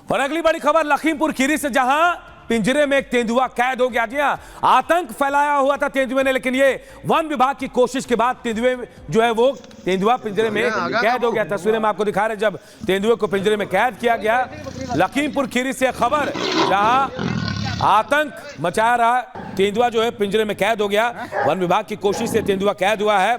और अगली बड़ी खबर लखीमपुर खीरी से, जहां पिंजरे में एक तेंदुआ कैद हो गया। जी हां, आतंक फैलाया हुआ था तेंदुए ने, लेकिन ये वन विभाग की कोशिश के बाद तेंदुए जो है वो तेंदुआ पिंजरे में कैद हो गया। तस्वीरें में आपको दिखा रहे हैं जब तेंदुए को पिंजरे में कैद किया गया। लखीमपुर खीरी से खबर, जहां आतंक मचाया रहा तेंदुआ जो है पिंजरे में कैद हो गया। वन विभाग की कोशिश से तेंदुआ कैद हुआ है।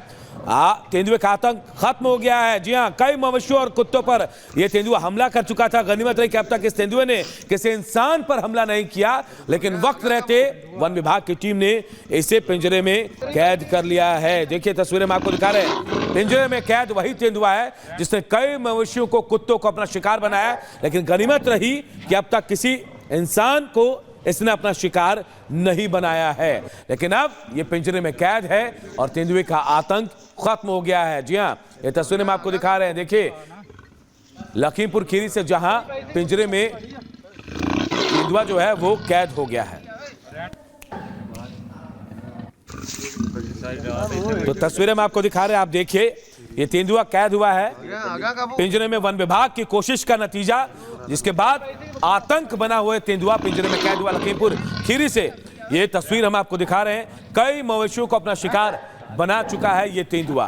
तेंदुए का आतंक खत्म हो गया है। जी हां, कई मवेशियों और कुत्तों पर यह तेंदुआ हमला कर चुका था। गनीमत रही कि अब तक इस तेंदुए ने किसी इंसान पर हमला नहीं किया, लेकिन वक्त रहते वन विभाग की टीम ने इसे पिंजरे में कैद कर लिया है। देखिए तस्वीरें में आपको दिखा रहे हैं, पिंजरे में कैद वही तेंदुआ है जिसने कई मवेशियों को, कुत्तों को अपना शिकार बनाया, लेकिन गनीमत रही कि अब तक किसी इंसान को इसने अपना शिकार नहीं बनाया है। लेकिन अब ये पिंजरे में कैद है और तेंदुए का आतंक खत्म हो गया है। जी हां, ये तस्वीरें में आपको दिखा रहे हैं। देखिए लखीमपुर खीरी से, जहां पिंजरे में तेंदुआ जो है वो कैद हो गया है। तो तस्वीरें में आपको दिखा रहे हैं, आप देखिए ये तेंदुआ कैद हुआ है पिंजरे में। वन विभाग की कोशिश का नतीजा, जिसके बाद आतंक बना हुआ तेंदुआ पिंजरे में कैद हुआ। लखीमपुर खीरी से ये तस्वीर हम आपको दिखा रहे हैं, कई मवेशियों को अपना शिकार बना चुका है ये तेंदुआ।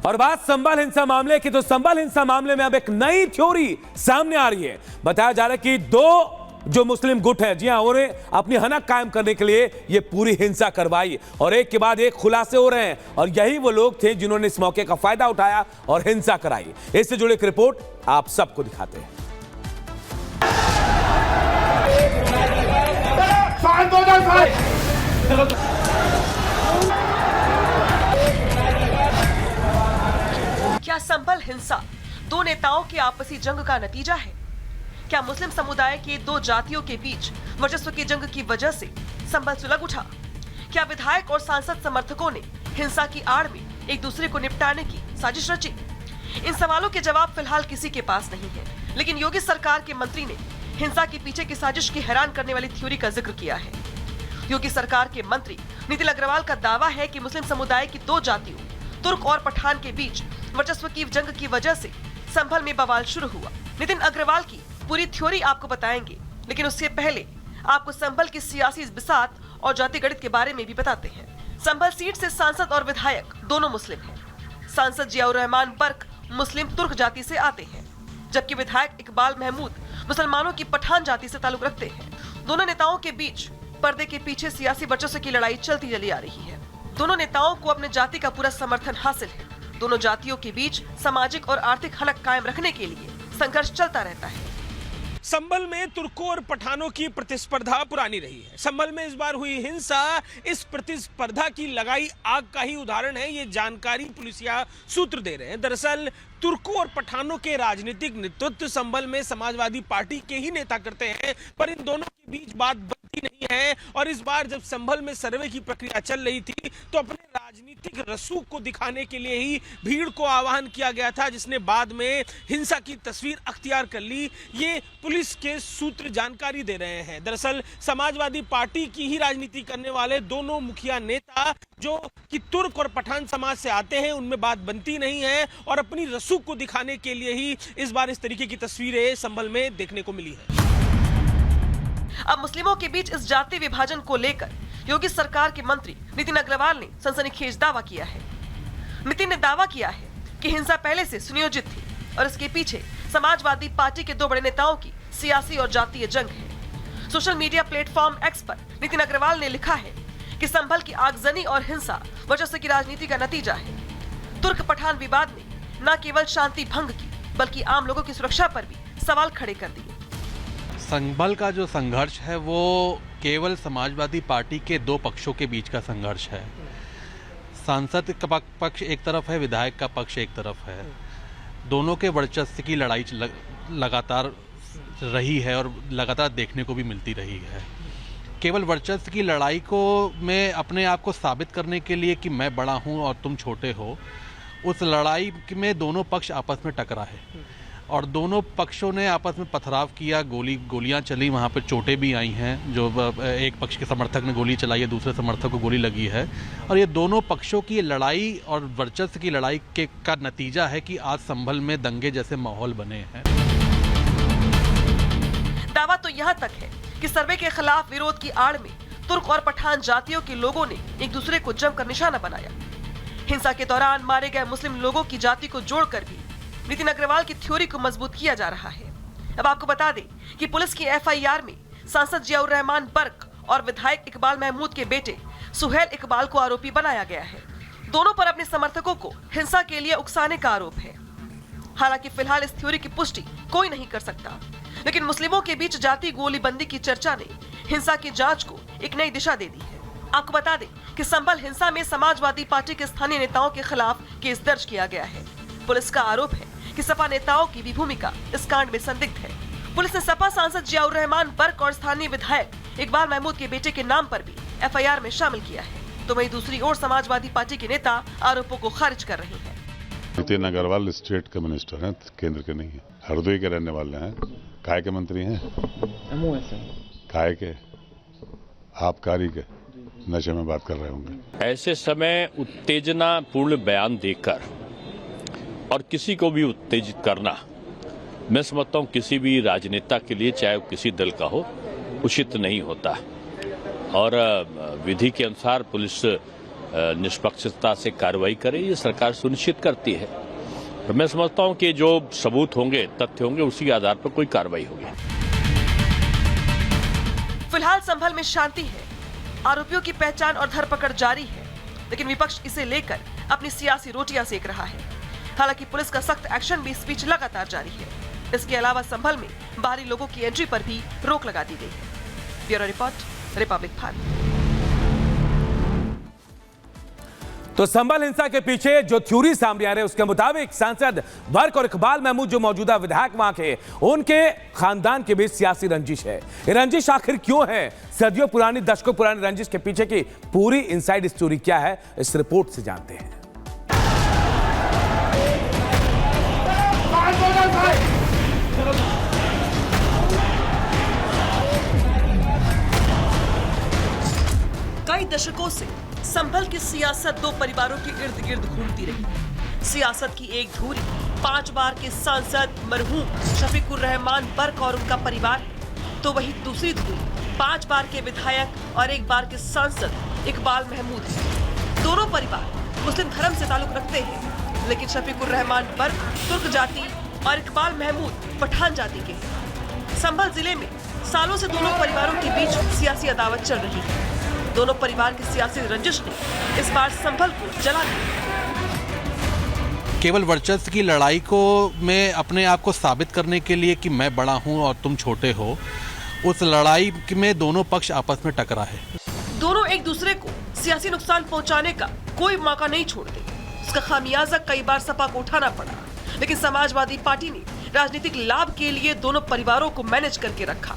और बात संभल हिंसा मामले की, तो संभल हिंसा मामले में अब एक नई थ्योरी सामने आ रही है। बताया जा रहा है कि दो जो मुस्लिम गुट है, जी हां, उन्हें अपनी हनक कायम करने के लिए ये पूरी हिंसा करवाई और एक के बाद एक खुलासे हो रहे हैं। और यही वो लोग थे जिन्होंने इस मौके का फायदा उठाया और हिंसा कराई। इससे जुड़े एक रिपोर्ट आप सबको दिखाते हैं। क्या संभल हिंसा दो नेताओं की आपसी जंग का नतीजा है? क्या मुस्लिम समुदाय के दो जातियों के बीच वर्चस्व की जंग की वजह से संभल सुलग उठा? क्या विधायक और सांसद समर्थकों ने हिंसा की आड़ में एक दूसरे को निपटाने की साजिश रची? इन सवालों के जवाब फिलहाल किसी के पास नहीं है, लेकिन योगी सरकार के मंत्री ने हिंसा के पीछे की साजिश की हैरान करने वाली थ्योरी का जिक्र किया है। योगी सरकार के मंत्री नितिन अग्रवाल का दावा है कि मुस्लिम समुदाय की दो जातियों, तुर्क और पठान के बीच वर्चस्व की जंग की वजह से संभल में बवाल शुरू हुआ। नितिन अग्रवाल की पूरी थ्योरी आपको बताएंगे, लेकिन उससे पहले आपको संभल की सियासी बिसात और जाति गणित के बारे में भी बताते हैं। संभल सीट से सांसद और विधायक दोनों मुस्लिम हैं। सांसद जियाउर रहमान बर्क मुस्लिम तुर्क जाति से आते हैं, जबकि विधायक इकबाल महमूद मुसलमानों की पठान जाति से ताल्लुक रखते हैं। दोनों नेताओं के बीच पर्दे के पीछे सियासी वर्चस्व की लड़ाई चलती चली आ रही है। दोनों नेताओं को अपने जाति का पूरा समर्थन हासिल है। दोनों जातियों के बीच सामाजिक और आर्थिक हलक कायम रखने के लिए संघर्ष चलता रहता है। संभल में तुर्कों और पठानों की प्रतिस्पर्धा पुरानी रही है। संभल में इस बार हुई हिंसा इस प्रतिस्पर्धा की लगाई आग का ही उदाहरण है। ये जानकारी पुलिसिया सूत्र दे रहे हैं। दरअसल तुर्कों और पठानों के राजनीतिक नेतृत्व संभल में समाजवादी पार्टी के ही नेता करते हैं, पर इन दोनों के बीच बात बनती नहीं है। और इस बार जब संभल में सर्वे की प्रक्रिया चल रही थी, तो अपने राजनीतिक रसूख को दिखाने के लिए ही भीड़ को आह्वान किया गया था, जिसने बाद में हिंसा की तस्वीर अख्तियार कर ली। ये पुलिस के सूत्र जानकारी दे रहे हैं। दरअसल समाजवादी पार्टी की ही राजनीति करने वाले दोनों मुखिया नेता जो कि तुर्क और पठान समाज से आते हैं, उनमें बात बनती नहीं है और अपनी रसूख को दिखाने के लिए ही इस बार इस तरीके की तस्वीरें संभल में देखने को मिली है। अब मुस्लिमों के बीच इस जाति विभाजन को लेकर योगी सरकार के मंत्री नितिन अग्रवाल ने सनसनीखेज दावा किया है। नितिन ने दावा किया है कि हिंसा पहले से सुनियोजित थी और इसके पीछे समाजवादी पार्टी के दो बड़े नेताओं की सियासी और जातीय जंग है। सोशल मीडिया प्लेटफॉर्म एक्स पर नितिन अग्रवाल ने लिखा है कि संभल की आगजनी और हिंसा वर्चस्व की राजनीति का नतीजा है। तुर्क पठान विवाद ने न केवल शांति भंग की, बल्कि आम लोगों की सुरक्षा पर भी सवाल खड़े कर दिए। संभल का जो संघर्ष है वो केवल समाजवादी पार्टी के दो पक्षों के बीच का संघर्ष है। सांसद का पक्ष एक तरफ है, विधायक का पक्ष एक तरफ है। दोनों के वर्चस्व की लड़ाई लगातार रही है और लगातार देखने को भी मिलती रही है। केवल वर्चस्व की लड़ाई को में अपने आप को साबित करने के लिए कि मैं बड़ा हूं और तुम छोटे हो, उस लड़ाई में दोनों पक्ष आपस में टकरा है। और दोनों पक्षों ने आपस में पथराव किया, गोलियां चली, वहाँ पर चोटें भी आई हैं। जो एक पक्ष के समर्थक ने गोली चलाई है, दूसरे समर्थक को गोली लगी है। और ये दोनों पक्षों की लड़ाई और वर्चस्व की लड़ाई का नतीजा है कि आज संभल में दंगे जैसे माहौल बने हैं। दावा तो यहाँ तक है कि सर्वे के खिलाफ विरोध की आड़ में तुर्क और पठान जातियों के लोगों ने एक दूसरे को जमकर निशाना बनाया। हिंसा के दौरान मारे गए मुस्लिम लोगों की जाति को जोड़कर भी नितिन अग्रवाल की थ्योरी को मजबूत किया जा रहा है। अब आपको बता दें कि पुलिस की एफआईआर में सांसद जियाउर रहमान बर्क और विधायक इकबाल महमूद के बेटे सुहेल इकबाल को आरोपी बनाया गया है। दोनों पर अपने समर्थकों को हिंसा के लिए उकसाने का आरोप है। हालांकि फिलहाल इस थ्योरी की पुष्टि कोई नहीं कर सकता, लेकिन मुस्लिमों के बीच जाति गोलीबंदी की चर्चा ने हिंसा की जांच को एक नई दिशा दे दी है। आपको बता दें कि संभल हिंसा में समाजवादी पार्टी के स्थानीय नेताओं के खिलाफ केस दर्ज किया गया है। पुलिस का आरोप है कि सपा नेताओं की भी भूमिका इस कांड में संदिग्ध है। पुलिस ने सपा सांसद जियाउर रहमान बर्क और स्थानीय विधायक इकबाल महमूद के बेटे के नाम पर भी एफआईआर में शामिल किया है। तो वहीं दूसरी ओर समाजवादी पार्टी के नेता आरोपों को खारिज कर रहे हैं। नितिन अग्रवाल स्टेट के मिनिस्टर हैं, केंद्र के नहीं है। हरदोई के रहने वाले हैं। काय के मंत्री हैं? काय के? आबकारी के? नशे में बात कर रहे होंगे। ऐसे समय उत्तेजनापूर्ण बयान देकर और किसी को भी उत्तेजित करना, मैं समझता हूं किसी भी राजनेता के लिए, चाहे वो किसी दल का हो, उचित नहीं होता। और विधि के अनुसार पुलिस निष्पक्षता से कार्रवाई करे, ये सरकार सुनिश्चित करती है। और मैं समझता हूं कि जो सबूत होंगे, तथ्य होंगे, उसी के आधार पर कोई कार्रवाई होगी। फिलहाल संभल में शांति है, आरोपियों की पहचान और धरपकड़ जारी है, लेकिन विपक्ष इसे लेकर अपनी सियासी रोटियां सेक रहा है। हालांकि पुलिस का सख्त एक्शन भी इस बीच लगातार जारी है। इसके अलावा संभल में बाहरी लोगों की एंट्री पर भी रोक लगा दी गई है। Bureau report, Republic Bharat. तो संभल हिंसा के पीछे जो थ्योरी सामने आ रही है उसके मुताबिक सांसद बर्क और इकबाल महमूद जो मौजूदा विधायक वहां के, उनके खानदान के बीच सियासी रंजिश है। ये रंजिश आखिर क्यों है? सदियों पुरानी, दशकों पुरानी रंजिश के पीछे की पूरी इनसाइड स्टोरी क्या है, इस रिपोर्ट से जानते हैं। कई दशकों से संभल की सियासत दो परिवारों के इर्द गिर्द घूमती रही। सियासत की एक धुरी 5 बार के सांसद मरहूम शफीकुर रहमान बर्क और उनका परिवार है, तो वही दूसरी धुरी 5 बार के विधायक और 1 बार के सांसद इकबाल महमूद है। दोनों परिवार मुस्लिम धर्म से ताल्लुक रखते हैं, लेकिन शफीकुर रहमान बर्क तुर्क जाति और इकबाल महमूद पठान जाति के हैं। संभल जिले में सालों से दोनों परिवारों के बीच सियासी अदावत चल रही है। दोनों परिवार की सियासी रंजिश ने इस बार संभल को जला दिया। केवल वर्चस्व की लड़ाई को में अपने आप को साबित करने के लिए कि मैं बड़ा हूं और तुम छोटे हो, उस लड़ाई में दोनों पक्ष आपस में टकरा है। दोनों एक दूसरे को सियासी नुकसान पहुंचाने का कोई मौका नहीं छोड़ते। उसका खामियाजा कई बार सपा को उठाना पड़ा, लेकिन समाजवादी पार्टी ने राजनीतिक लाभ के लिए दोनों परिवारों को मैनेज करके रखा।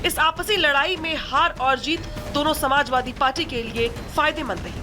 इस आपसी लड़ाई में हार और जीत दोनों समाजवादी पार्टी के लिए फायदेमंद रही।